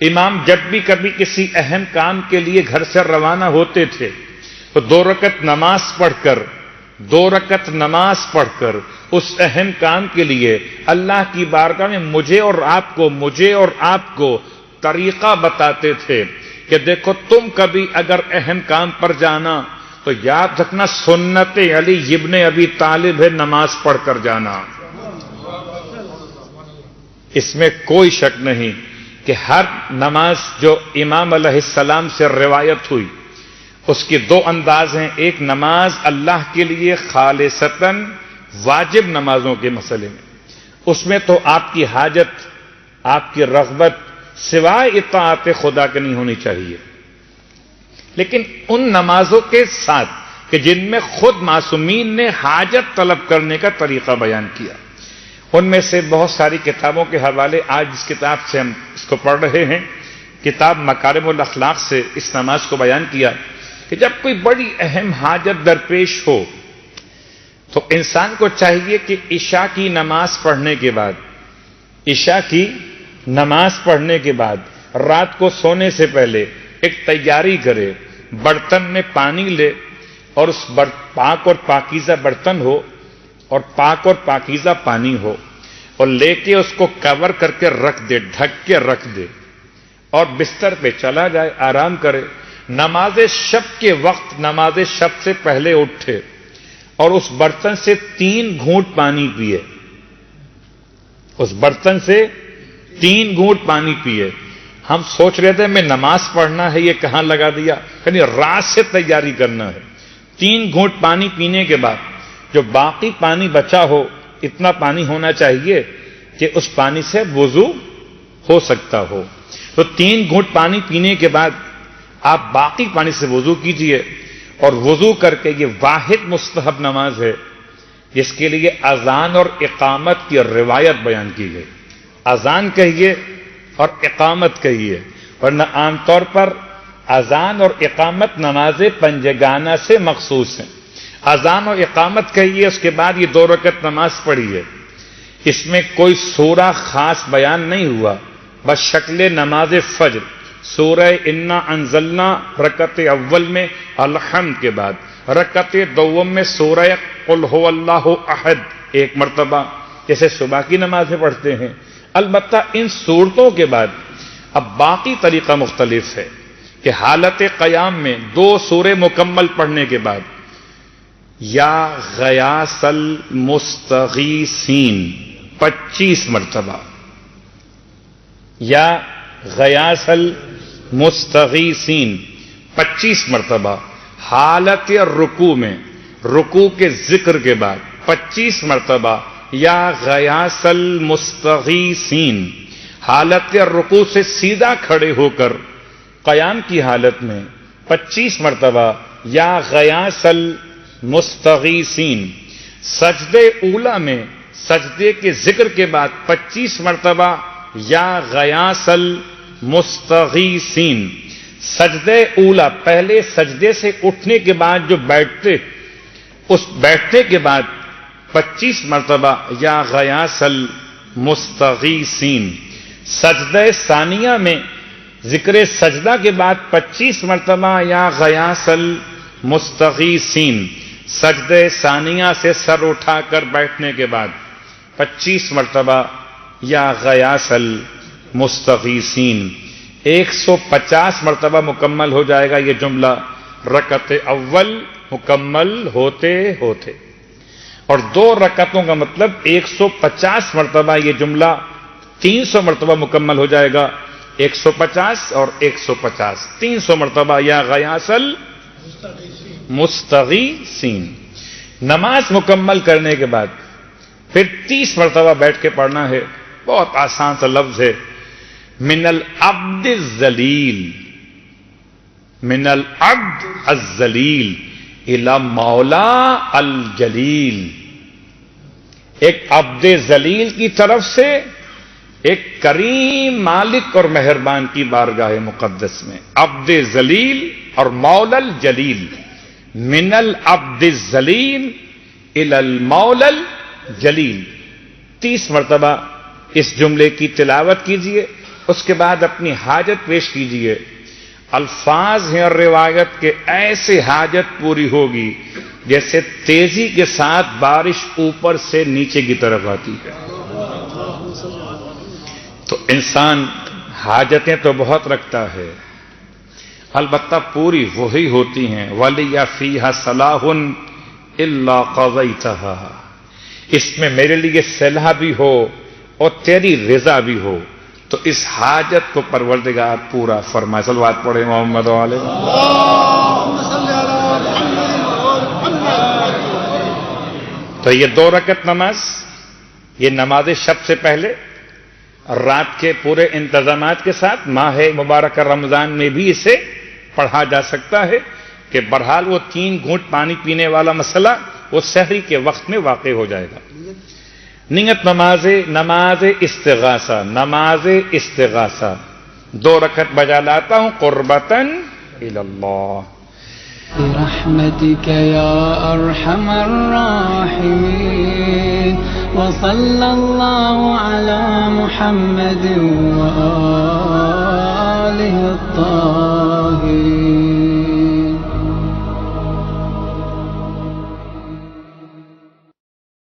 امام جب بھی کبھی کسی اہم کام کے لیے گھر سے روانہ ہوتے تھے تو 2 رکعت نماز پڑھ کر اس اہم کام کے لیے اللہ کی بارگاہ میں مجھے اور آپ کو طریقہ بتاتے تھے کہ دیکھو تم کبھی اگر اہم کام پر جانا تو یاد رکھنا سنت علی ابن ابی طالب ہے، نماز پڑھ کر جانا۔ اس میں کوئی شک نہیں کہ ہر نماز جو امام علیہ السلام سے روایت ہوئی اس کی 2 انداز ہیں، ایک نماز اللہ کے لیے خالصتاً واجب نمازوں کے مسئلے میں، اس میں تو آپ کی حاجت، آپ کی رغبت سوائے اطاعت خدا کے نہیں ہونی چاہیے، لیکن ان نمازوں کے ساتھ کہ جن میں خود معصومین نے حاجت طلب کرنے کا طریقہ بیان کیا، ان میں سے بہت ساری کتابوں کے حوالے آج اس کتاب سے ہم اس کو پڑھ رہے ہیں، کتاب مکارم الاخلاق سے اس نماز کو بیان کیا کہ جب کوئی بڑی اہم حاجت درپیش ہو تو انسان کو چاہیے کہ عشاء کی نماز پڑھنے کے بعد رات کو سونے سے پہلے ایک تیاری کرے، برتن میں پانی لے اور اس پاک اور پاکیزہ برتن ہو اور پاک اور پاکیزہ پانی ہو اور لے کے اس کو کور کر کے رکھ دے، ڈھک کے رکھ دے اور بستر پہ چلا جائے، آرام کرے، نماز شب کے وقت نماز شب سے پہلے اٹھے اور اس برتن سے 3 گھونٹ پانی پیے، اس برتن سے 3 گھونٹ پانی پیے۔ ہم سوچ رہے تھے میں نماز پڑھنا ہے، یہ کہاں لگا دیا، یعنی رات سے تیاری کرنا ہے۔ 3 گھونٹ پانی پینے کے بعد جو باقی پانی بچا ہو، اتنا پانی ہونا چاہیے کہ اس پانی سے وضو ہو سکتا ہو، تو 3 گھونٹ پانی پینے کے بعد آپ باقی پانی سے وضو کیجئے اور وضو کر کے، یہ واحد مستحب نماز ہے جس کے لیے اذان اور اقامت کی روایت بیان کی گئی۔ اذان کہیے اور اقامت کہیے، ورنہ عام طور پر اذان اور اقامت نماز پنجگانہ سے مخصوص ہیں۔ اذان و اقامت کہیے، اس کے بعد یہ 2 رکعت نماز پڑھی ہے، اس میں کوئی سورہ خاص بیان نہیں ہوا، بس شکل نماز فجر، سورہ انا انزلنا رکعت اول میں الحمد کے بعد، رکعت دوم میں سورہ قل هو اللہ احد 1 مرتبہ، جیسے صبح کی نمازیں پڑھتے ہیں۔ البتہ ان صورتوں کے بعد اب باقی طریقہ مختلف ہے کہ حالت قیام میں 2 سورے مکمل پڑھنے کے بعد یا غیاث المستغیثین 25 مرتبہ، یا غیاث المستغیثین 25 مرتبہ، حالت رکوع میں رکوع کے ذکر کے بعد 25 مرتبہ یا غیاث المستغیثین، حالت رکوع سے سیدھا کھڑے ہو کر قیام کی حالت میں 25 مرتبہ یا غیاث المستغیثین، سجدے اولا میں سجدے کے ذکر کے بعد 25 مرتبہ یا غیاث المستغیثین، سجدے اولا پہلے سجدے سے اٹھنے کے بعد جو بیٹھتے، اس بیٹھنے کے بعد 25 مرتبہ یا غیاث المستغیثین، سجدہ ثانیہ میں ذکر سجدہ کے بعد 25 مرتبہ یا غیاث المستغیثین، سجدہ ثانیہ سے سر اٹھا کر بیٹھنے کے بعد 25 مرتبہ یا غیاث المستغیثین، 150 مرتبہ مکمل ہو جائے گا یہ جملہ رکعت اول مکمل ہوتے ہوتے، اور 2 رکعتوں کا مطلب 150 مرتبہ یہ جملہ 300 مرتبہ مکمل ہو جائے گا، 150 اور 150 300 مرتبہ یا غیاث المستغیثین۔ نماز مکمل کرنے کے بعد پھر 30 مرتبہ بیٹھ کے پڑھنا ہے، بہت آسان سا لفظ ہے، من العبد الذلیل، من العبد الذلیل الی مولا الجلیل، ایک عبد ذلیل کی طرف سے ایک کریم مالک اور مہربان کی بارگاہ مقدس میں، عبد ذلیل اور مولا الجلیل، من العبد الذلیل الی المولا الجلیل، 30 مرتبہ اس جملے کی تلاوت کیجئے اس کے بعد اپنی حاجت پیش کیجئے. الفاظ ہیں اور روایت کے ایسے حاجت پوری ہوگی جیسے تیزی کے ساتھ بارش اوپر سے نیچے کی طرف آتی ہے. تو انسان حاجتیں تو بہت رکھتا ہے، البتہ پوری وہی ہوتی ہیں. وَلِيَ فِيهَا صَلَاحٌ إِلَّا قَضَيْتَهَا. اس میں میرے لیے صلاح بھی ہو اور تیری رضا بھی ہو. تو اس حاجت کو پروردگار پورا فرمائے. صلوات پڑھے محمد علیہ. تو یہ 2 رکعت نماز، یہ نماز شب سے پہلے رات کے پورے انتظامات کے ساتھ ماہ مبارک رمضان میں بھی اسے پڑھا جا سکتا ہے کہ بہرحال وہ 3 گھونٹ پانی پینے والا مسئلہ وہ سحری کے وقت میں واقع ہو جائے گا. نیت نماز استغاثہ، نماز استغاثہ 2 رکعت بجا لاتا ہوں قربتاً الی اللہ. برحمتك يا أرحم الراحمين وصلى الله على محمد وآله الطاهرين.